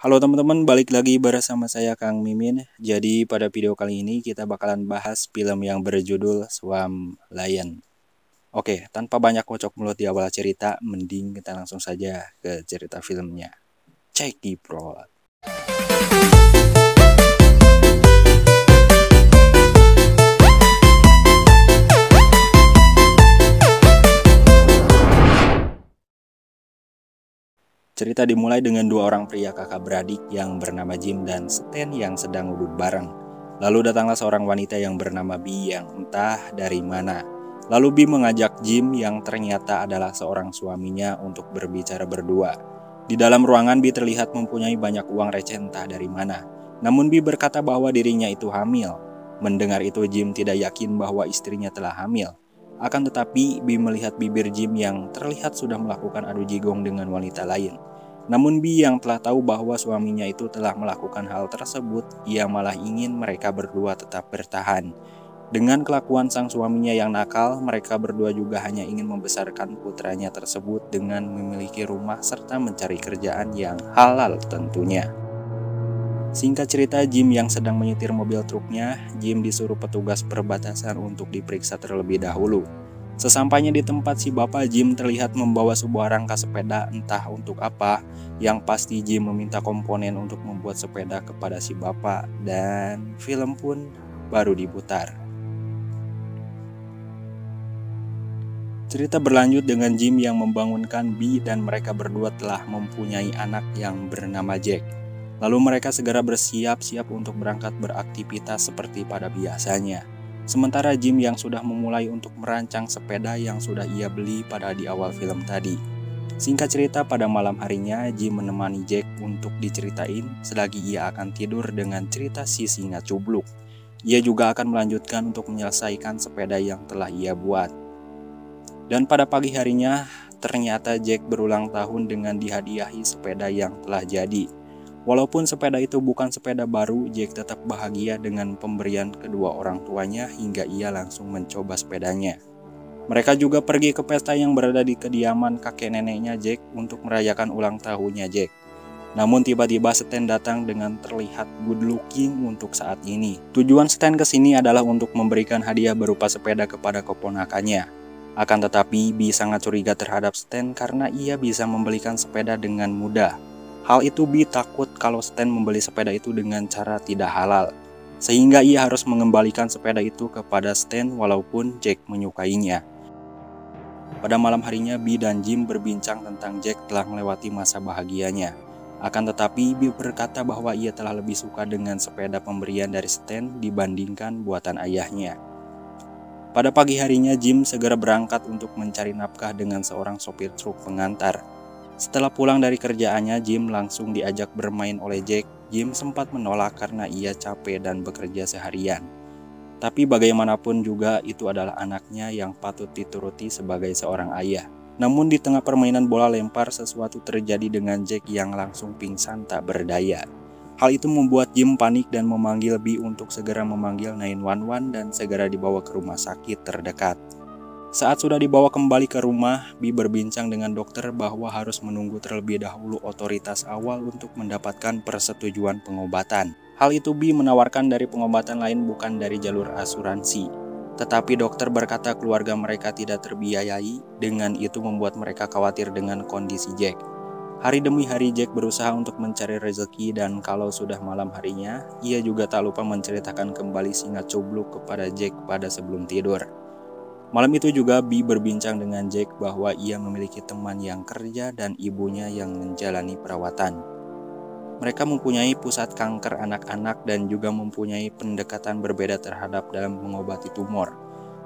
Halo teman-teman, balik lagi bersama saya Kang Mimin. Jadi pada video kali ini kita bakalan bahas film yang berjudul Swamp Lion. Oke, tanpa banyak kocok mulut di awal cerita, mending kita langsung saja ke cerita filmnya. Check it bro. Cerita dimulai dengan dua orang pria kakak beradik yang bernama Jim dan Stan yang sedang duduk bareng. Lalu datanglah seorang wanita yang bernama Bee yang entah dari mana. Lalu Bee mengajak Jim yang ternyata adalah seorang suaminya untuk berbicara berdua. Di dalam ruangan Bee terlihat mempunyai banyak uang receh entah dari mana. Namun Bee berkata bahwa dirinya itu hamil. Mendengar itu Jim tidak yakin bahwa istrinya telah hamil. Akan tetapi, Bee melihat bibir Jim yang terlihat sudah melakukan adu jigong dengan wanita lain. Namun Bee yang telah tahu bahwa suaminya itu telah melakukan hal tersebut, ia malah ingin mereka berdua tetap bertahan. Dengan kelakuan sang suaminya yang nakal, mereka berdua juga hanya ingin membesarkan putranya tersebut dengan memiliki rumah serta mencari kerjaan yang halal tentunya. Singkat cerita, Jim yang sedang menyetir mobil truknya, Jim disuruh petugas perbatasan untuk diperiksa terlebih dahulu. Sesampainya di tempat si bapak, Jim terlihat membawa sebuah rangka sepeda entah untuk apa. Yang pasti Jim meminta komponen untuk membuat sepeda kepada si bapak dan film pun baru diputar. Cerita berlanjut dengan Jim yang membangunkan Bee dan mereka berdua telah mempunyai anak yang bernama Jack. Lalu mereka segera bersiap-siap untuk berangkat beraktivitas seperti pada biasanya. Sementara Jim yang sudah memulai untuk merancang sepeda yang sudah ia beli pada di awal film tadi. Singkat cerita, pada malam harinya Jim menemani Jack untuk diceritain selagi ia akan tidur dengan cerita si singa cubluk. Ia juga akan melanjutkan untuk menyelesaikan sepeda yang telah ia buat. Dan pada pagi harinya, ternyata Jack berulang tahun dengan dihadiahi sepeda yang telah jadi. Walaupun sepeda itu bukan sepeda baru, Jack tetap bahagia dengan pemberian kedua orang tuanya hingga ia langsung mencoba sepedanya. Mereka juga pergi ke pesta yang berada di kediaman kakek neneknya Jack untuk merayakan ulang tahunnya Jack. Namun tiba-tiba Stan datang dengan terlihat good looking untuk saat ini. Tujuan Stan kesini adalah untuk memberikan hadiah berupa sepeda kepada keponakannya. Akan tetapi Bee sangat curiga terhadap Stan karena ia bisa membelikan sepeda dengan mudah. Hal itu Bee takut kalau Stan membeli sepeda itu dengan cara tidak halal, sehingga ia harus mengembalikan sepeda itu kepada Stan walaupun Jack menyukainya. Pada malam harinya Bee dan Jim berbincang tentang Jack telah melewati masa bahagianya. Akan tetapi Bee berkata bahwa ia telah lebih suka dengan sepeda pemberian dari Stan dibandingkan buatan ayahnya. Pada pagi harinya Jim segera berangkat untuk mencari nafkah dengan seorang sopir truk pengantar. Setelah pulang dari kerjaannya, Jim langsung diajak bermain oleh Jack. Jim sempat menolak karena ia capek dan bekerja seharian. Tapi bagaimanapun juga itu adalah anaknya yang patut dituruti sebagai seorang ayah. Namun di tengah permainan bola lempar, sesuatu terjadi dengan Jack yang langsung pingsan tak berdaya. Hal itu membuat Jim panik dan memanggil Bee untuk segera memanggil 911 dan segera dibawa ke rumah sakit terdekat. Saat sudah dibawa kembali ke rumah, Bee berbincang dengan dokter bahwa harus menunggu terlebih dahulu otoritas awal untuk mendapatkan persetujuan pengobatan. Hal itu Bee menawarkan dari pengobatan lain bukan dari jalur asuransi. Tetapi dokter berkata keluarga mereka tidak terbiayai, dengan itu membuat mereka khawatir dengan kondisi Jack. Hari demi hari Jack berusaha untuk mencari rezeki dan kalau sudah malam harinya, ia juga tak lupa menceritakan kembali singa cubluk kepada Jack pada sebelum tidur. Malam itu juga Bee berbincang dengan Jack bahwa ia memiliki teman yang kerja dan ibunya yang menjalani perawatan. Mereka mempunyai pusat kanker anak-anak dan juga mempunyai pendekatan berbeda terhadap dalam mengobati tumor.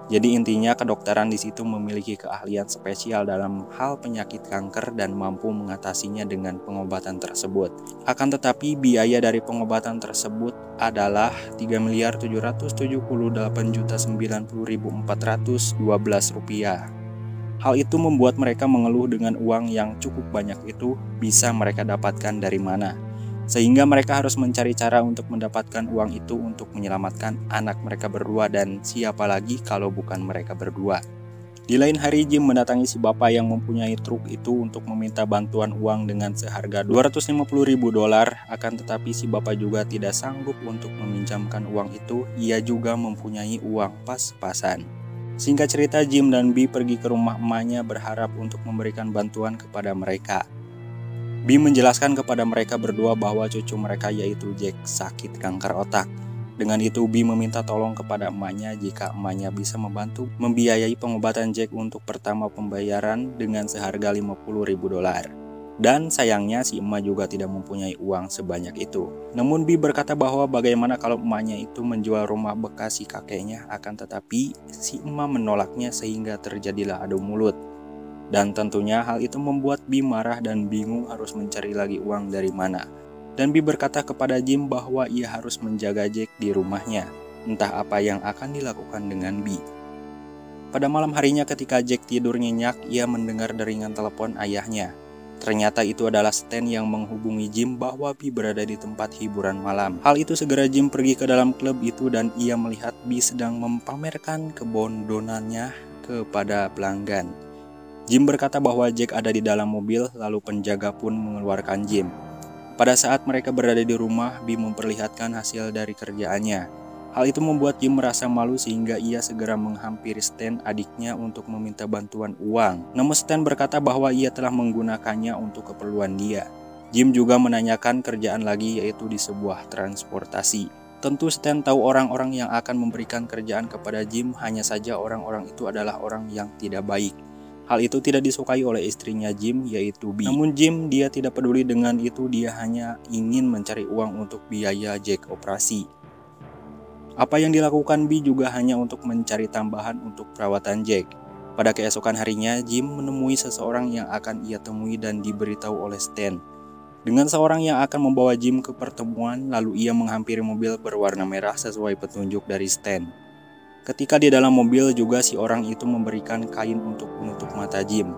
Jadi intinya kedokteran di situ memiliki keahlian spesial dalam hal penyakit kanker dan mampu mengatasinya dengan pengobatan tersebut. Akan tetapi biaya dari pengobatan tersebut adalah Rp3.778.090.412. Hal itu membuat mereka mengeluh dengan uang yang cukup banyak itu bisa mereka dapatkan dari mana. Sehingga mereka harus mencari cara untuk mendapatkan uang itu untuk menyelamatkan anak mereka berdua dan siapa lagi kalau bukan mereka berdua. Di lain hari, Jim mendatangi si bapak yang mempunyai truk itu untuk meminta bantuan uang dengan seharga $250.000. Akan tetapi si bapak juga tidak sanggup untuk meminjamkan uang itu. Ia juga mempunyai uang pas-pasan. Singkat cerita, Jim dan Bee pergi ke rumah emaknya berharap untuk memberikan bantuan kepada mereka. Bee menjelaskan kepada mereka berdua bahwa cucu mereka yaitu Jack sakit kanker otak. Dengan itu, Bee meminta tolong kepada emaknya jika emaknya bisa membantu membiayai pengobatan Jack untuk pertama pembayaran dengan seharga $50.000. Dan sayangnya si emak juga tidak mempunyai uang sebanyak itu. Namun Bee berkata bahwa bagaimana kalau emaknya itu menjual rumah bekas si kakeknya, akan tetapi si emak menolaknya sehingga terjadilah adu mulut. Dan tentunya hal itu membuat Bee marah dan bingung harus mencari lagi uang dari mana. Dan Bee berkata kepada Jim bahwa ia harus menjaga Jack di rumahnya. Entah apa yang akan dilakukan dengan Bee. Pada malam harinya ketika Jack tidur nyenyak, ia mendengar deringan telepon ayahnya. Ternyata itu adalah Stan yang menghubungi Jim bahwa Bee berada di tempat hiburan malam. Hal itu segera Jim pergi ke dalam klub itu dan ia melihat Bee sedang mempamerkan kebondonannya kepada pelanggan. Jim berkata bahwa Jack ada di dalam mobil, lalu penjaga pun mengeluarkan Jim. Pada saat mereka berada di rumah, Bee memperlihatkan hasil dari kerjaannya. Hal itu membuat Jim merasa malu sehingga ia segera menghampiri Stan, adiknya, untuk meminta bantuan uang. Namun Stan berkata bahwa ia telah menggunakannya untuk keperluan dia. Jim juga menanyakan kerjaan lagi, yaitu di sebuah transportasi. Tentu Stan tahu orang-orang yang akan memberikan kerjaan kepada Jim, hanya saja orang-orang itu adalah orang yang tidak baik. Hal itu tidak disukai oleh istrinya Jim, yaitu Bee. Namun Jim, dia tidak peduli dengan itu, dia hanya ingin mencari uang untuk biaya Jack operasi. Apa yang dilakukan Bee juga hanya untuk mencari tambahan untuk perawatan Jack. Pada keesokan harinya, Jim menemui seseorang yang akan ia temui dan diberitahu oleh Stan. Dengan seorang yang akan membawa Jim ke pertemuan, lalu ia menghampiri mobil berwarna merah sesuai petunjuk dari Stan. Ketika di dalam mobil juga si orang itu memberikan kain untuk menutup mata Jim.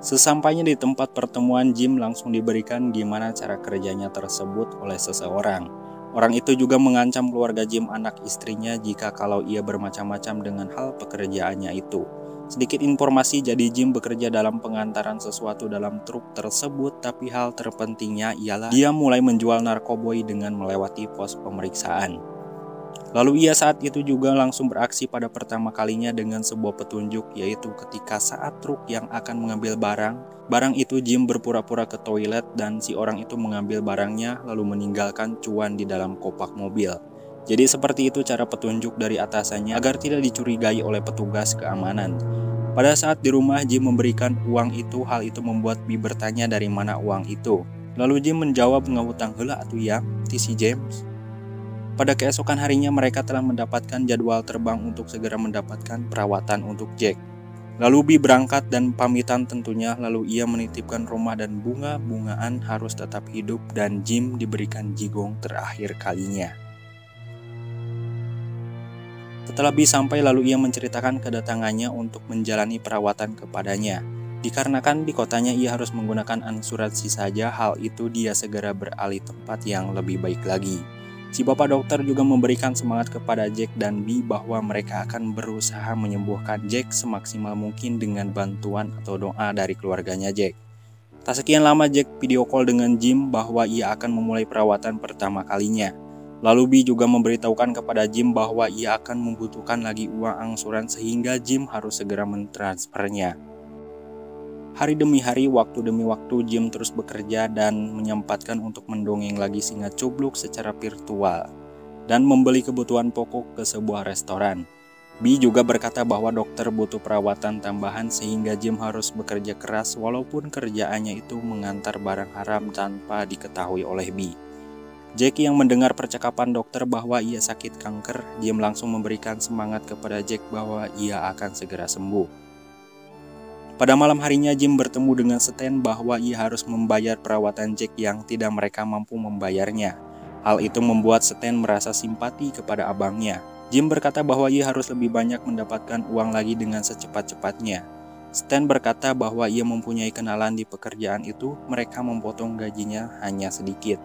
Sesampainya di tempat pertemuan, Jim langsung diberikan gimana cara kerjanya tersebut oleh seseorang. Orang itu juga mengancam keluarga Jim, anak istrinya, jika kalau ia bermacam-macam dengan hal pekerjaannya itu. Sedikit informasi, jadi Jim bekerja dalam pengantaran sesuatu dalam truk tersebut, tapi hal terpentingnya ialah dia mulai menjual narkoboy dengan melewati pos pemeriksaan. Lalu ia saat itu juga langsung beraksi pada pertama kalinya dengan sebuah petunjuk, yaitu ketika saat truk yang akan mengambil barang itu Jim berpura-pura ke toilet dan si orang itu mengambil barangnya lalu meninggalkan cuan di dalam kopak mobil. Jadi seperti itu cara petunjuk dari atasannya agar tidak dicurigai oleh petugas keamanan. Pada saat di rumah Jim memberikan uang itu, hal itu membuat Bee bertanya dari mana uang itu. Lalu Jim menjawab ngahutang heula atuh ya, ti si James. Pada keesokan harinya mereka telah mendapatkan jadwal terbang untuk segera mendapatkan perawatan untuk Jack. Lalu Bee berangkat dan pamitan tentunya, lalu ia menitipkan rumah dan bunga-bungaan harus tetap hidup dan Jim diberikan jigong terakhir kalinya. Setelah Bee sampai, lalu ia menceritakan kedatangannya untuk menjalani perawatan kepadanya. Dikarenakan di kotanya ia harus menggunakan asuransi saja, hal itu dia segera beralih tempat yang lebih baik lagi. Si bapak dokter juga memberikan semangat kepada Jack dan Bee bahwa mereka akan berusaha menyembuhkan Jack semaksimal mungkin dengan bantuan atau doa dari keluarganya Jack. Tak sekian lama Jack video call dengan Jim bahwa ia akan memulai perawatan pertama kalinya. Lalu Bee juga memberitahukan kepada Jim bahwa ia akan membutuhkan lagi uang angsuran sehingga Jim harus segera mentransfernya. Hari demi hari, waktu demi waktu, Jim terus bekerja dan menyempatkan untuk mendongeng lagi singa cubluk secara virtual dan membeli kebutuhan pokok ke sebuah restoran. Bee juga berkata bahwa dokter butuh perawatan tambahan sehingga Jim harus bekerja keras walaupun kerjaannya itu mengantar barang haram tanpa diketahui oleh Bee. Jack yang mendengar percakapan dokter bahwa ia sakit kanker, Jim langsung memberikan semangat kepada Jack bahwa ia akan segera sembuh. Pada malam harinya Jim bertemu dengan Stan bahwa ia harus membayar perawatan Jack yang tidak mereka mampu membayarnya. Hal itu membuat Stan merasa simpati kepada abangnya. Jim berkata bahwa ia harus lebih banyak mendapatkan uang lagi dengan secepat-cepatnya. Stan berkata bahwa ia mempunyai kenalan di pekerjaan itu, mereka memotong gajinya hanya sedikit.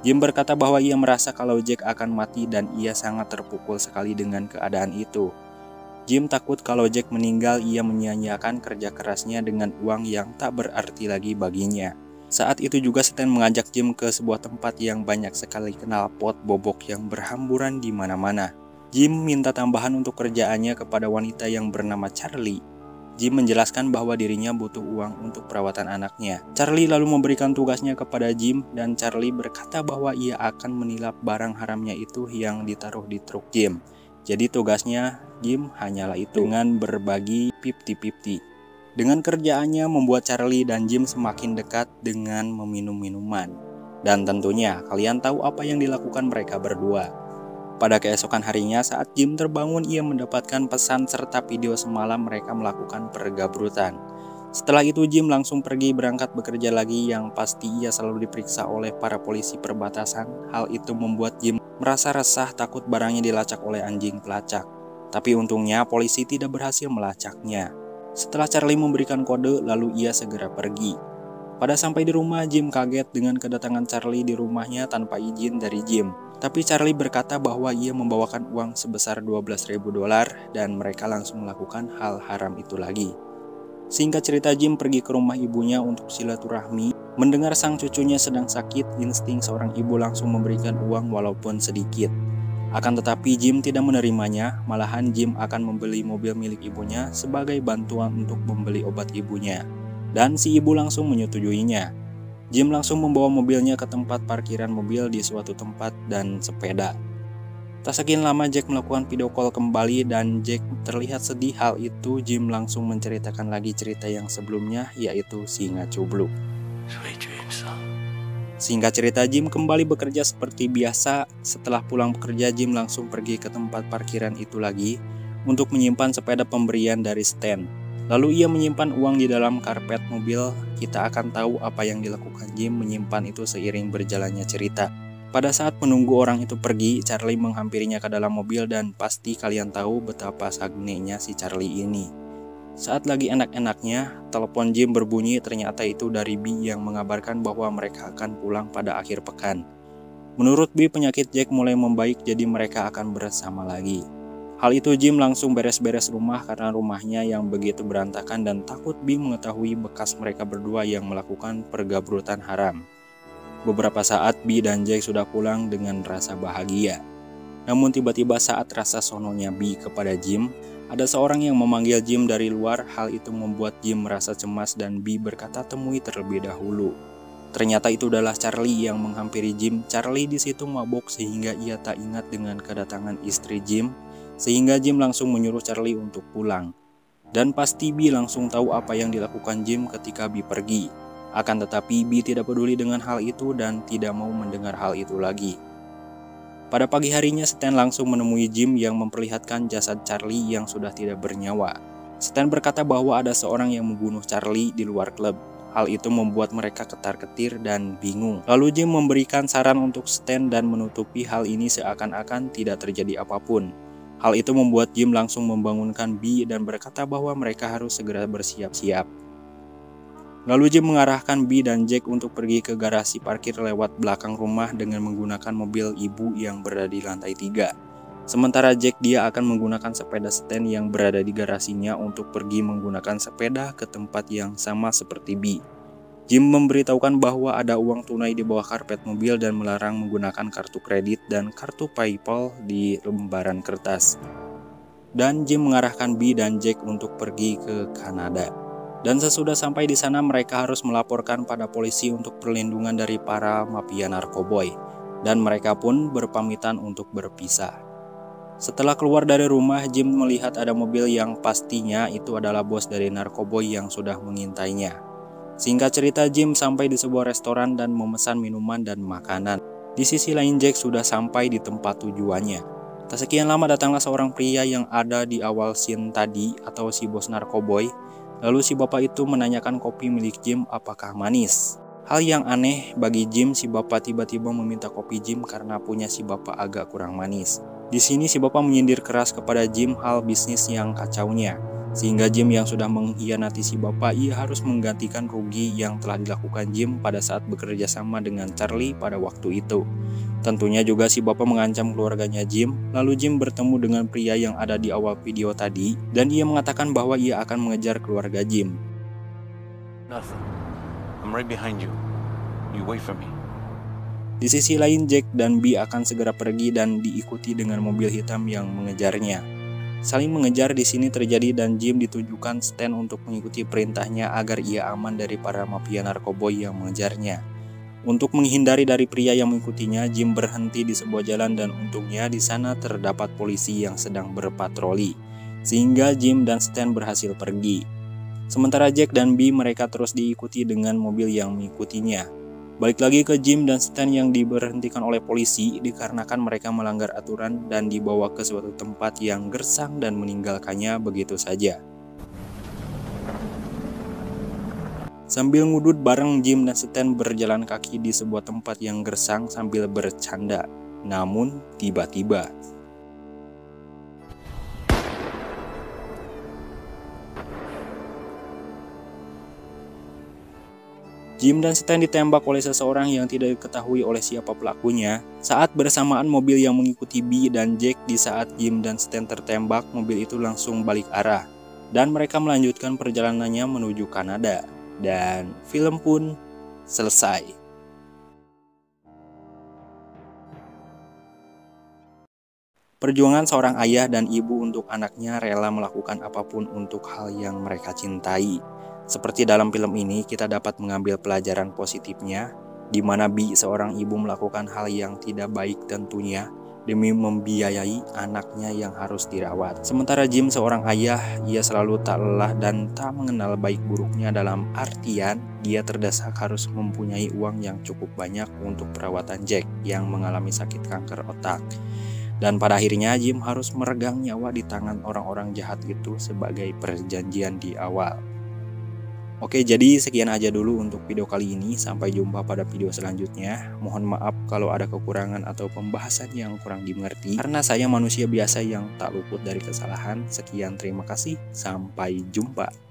Jim berkata bahwa ia merasa kalau Jack akan mati dan ia sangat terpukul sekali dengan keadaan itu. Jim takut kalau Jack meninggal ia menyia-nyiakan kerja kerasnya dengan uang yang tak berarti lagi baginya. Saat itu juga Stan mengajak Jim ke sebuah tempat yang banyak sekali knalpot bobok yang berhamburan di mana-mana. Jim minta tambahan untuk kerjaannya kepada wanita yang bernama Charlie. Jim menjelaskan bahwa dirinya butuh uang untuk perawatan anaknya. Charlie lalu memberikan tugasnya kepada Jim dan Charlie berkata bahwa ia akan menilap barang haramnya itu yang ditaruh di truk Jim. Jadi tugasnya Jim hanyalah itu, dengan berbagi 50-50. Dengan kerjaannya membuat Charlie dan Jim semakin dekat dengan meminum minuman. Dan tentunya kalian tahu apa yang dilakukan mereka berdua. Pada keesokan harinya saat Jim terbangun ia mendapatkan pesan serta video semalam mereka melakukan pergabrutan. Setelah itu Jim langsung pergi berangkat bekerja lagi yang pasti ia selalu diperiksa oleh para polisi perbatasan. Hal itu membuat Jim merasa resah takut barangnya dilacak oleh anjing pelacak. Tapi untungnya polisi tidak berhasil melacaknya. Setelah Charlie memberikan kode lalu ia segera pergi. Pada sampai di rumah Jim kaget dengan kedatangan Charlie di rumahnya tanpa izin dari Jim. Tapi Charlie berkata bahwa ia membawakan uang sebesar $12.000 dan mereka langsung melakukan hal haram itu lagi. Singkat cerita Jim pergi ke rumah ibunya untuk silaturahmi. Mendengar sang cucunya sedang sakit, insting seorang ibu langsung memberikan uang walaupun sedikit. Akan tetapi Jim tidak menerimanya, malahan Jim akan membeli mobil milik ibunya sebagai bantuan untuk membeli obat ibunya. Dan si ibu langsung menyetujuinya. Jim langsung membawa mobilnya ke tempat parkiran mobil di suatu tempat dan sepeda. Tak sekian lama Jack melakukan video call kembali dan Jack terlihat sedih. Hal itu Jim langsung menceritakan lagi cerita yang sebelumnya, yaitu singa cubluk. Singkat cerita Jim kembali bekerja seperti biasa. Setelah pulang bekerja Jim langsung pergi ke tempat parkiran itu lagi untuk menyimpan sepeda pemberian dari Stan. Lalu ia menyimpan uang di dalam karpet mobil. Kita akan tahu apa yang dilakukan Jim menyimpan itu seiring berjalannya cerita. Pada saat menunggu orang itu pergi, Charlie menghampirinya ke dalam mobil dan pasti kalian tahu betapa sagnenya si Charlie ini. Saat lagi enak-enaknya, telepon Jim berbunyi, ternyata itu dari B yang mengabarkan bahwa mereka akan pulang pada akhir pekan. Menurut B, penyakit Jack mulai membaik jadi mereka akan bersama lagi. Hal itu Jim langsung beres-beres rumah karena rumahnya yang begitu berantakan dan takut B mengetahui bekas mereka berdua yang melakukan pergabrutan haram. Beberapa saat B dan Jack sudah pulang dengan rasa bahagia. Namun tiba-tiba saat rasa sononya B kepada Jim, ada seorang yang memanggil Jim dari luar. Hal itu membuat Jim merasa cemas dan B berkata temui terlebih dahulu. Ternyata itu adalah Charlie yang menghampiri Jim. Charlie di situ mabuk sehingga ia tak ingat dengan kedatangan istri Jim, sehingga Jim langsung menyuruh Charlie untuk pulang. Dan pasti B langsung tahu apa yang dilakukan Jim ketika B pergi. Akan tetapi B tidak peduli dengan hal itu dan tidak mau mendengar hal itu lagi. Pada pagi harinya Stan langsung menemui Jim yang memperlihatkan jasad Charlie yang sudah tidak bernyawa. Stan berkata bahwa ada seorang yang membunuh Charlie di luar klub. Hal itu membuat mereka ketar-ketir dan bingung. Lalu Jim memberikan saran untuk Stan dan menutupi hal ini seakan-akan tidak terjadi apapun. Hal itu membuat Jim langsung membangunkan B dan berkata bahwa mereka harus segera bersiap-siap. Lalu Jim mengarahkan B dan Jack untuk pergi ke garasi parkir lewat belakang rumah dengan menggunakan mobil ibu yang berada di lantai 3. Sementara Jack dia akan menggunakan sepeda Stan yang berada di garasinya untuk pergi menggunakan sepeda ke tempat yang sama seperti B. Jim memberitahukan bahwa ada uang tunai di bawah karpet mobil dan melarang menggunakan kartu kredit dan kartu PayPal di lembaran kertas. Dan Jim mengarahkan B dan Jack untuk pergi ke Kanada. Dan sesudah sampai di sana mereka harus melaporkan pada polisi untuk perlindungan dari para mafia narkoboy. Dan mereka pun berpamitan untuk berpisah. Setelah keluar dari rumah, Jim melihat ada mobil yang pastinya itu adalah bos dari narkoboy yang sudah mengintainya. Singkat cerita Jim sampai di sebuah restoran dan memesan minuman dan makanan. Di sisi lain Jack sudah sampai di tempat tujuannya. Tak sekian lama datanglah seorang pria yang ada di awal scene tadi atau si bos narkoboy. Lalu si bapak itu menanyakan kopi milik Jim apakah manis. Hal yang aneh bagi Jim, si bapak tiba-tiba meminta kopi Jim karena punya si bapak agak kurang manis. Di sini si bapak menyindir keras kepada Jim hal bisnis yang kacaunya. Sehingga Jim yang sudah mengkhianati si bapak, ia harus menggantikan rugi yang telah dilakukan Jim pada saat bekerja sama dengan Charlie pada waktu itu. Tentunya juga si bapak mengancam keluarganya Jim, lalu Jim bertemu dengan pria yang ada di awal video tadi, dan ia mengatakan bahwa ia akan mengejar keluarga Jim. Nothing. I'm right behind you. You wait for me. Di sisi lain, Jack dan B akan segera pergi dan diikuti dengan mobil hitam yang mengejarnya. Saling mengejar di sini terjadi dan Jim ditujukan Stan untuk mengikuti perintahnya agar ia aman dari para mafia narkoboy yang mengejarnya. Untuk menghindari dari pria yang mengikutinya, Jim berhenti di sebuah jalan dan untungnya di sana terdapat polisi yang sedang berpatroli, sehingga Jim dan Stan berhasil pergi. Sementara Jack dan B mereka terus diikuti dengan mobil yang mengikutinya. Balik lagi ke Jim dan Stan yang diberhentikan oleh polisi dikarenakan mereka melanggar aturan dan dibawa ke suatu tempat yang gersang dan meninggalkannya begitu saja. Sambil ngudut bareng, Jim dan Stan berjalan kaki di sebuah tempat yang gersang sambil bercanda. Namun tiba-tiba Jim dan Stan ditembak oleh seseorang yang tidak diketahui oleh siapa pelakunya. Saat bersamaan mobil yang mengikuti B dan Jack, di saat Jim dan Stan tertembak, mobil itu langsung balik arah. Dan mereka melanjutkan perjalanannya menuju Kanada. Dan film pun selesai. Perjuangan seorang ayah dan ibu untuk anaknya rela melakukan apapun untuk hal yang mereka cintai. Seperti dalam film ini, kita dapat mengambil pelajaran positifnya, di mana B, seorang ibu, melakukan hal yang tidak baik tentunya, demi membiayai anaknya yang harus dirawat. Sementara Jim, seorang ayah, ia selalu tak lelah dan tak mengenal baik buruknya, dalam artian dia terdesak harus mempunyai uang yang cukup banyak untuk perawatan Jack yang mengalami sakit kanker otak. Dan pada akhirnya Jim harus meregang nyawa di tangan orang-orang jahat itu sebagai perjanjian di awal. Oke, jadi sekian aja dulu untuk video kali ini. Sampai jumpa pada video selanjutnya. Mohon maaf kalau ada kekurangan atau pembahasan yang kurang dimengerti, karena saya manusia biasa yang tak luput dari kesalahan. Sekian, terima kasih. Sampai jumpa.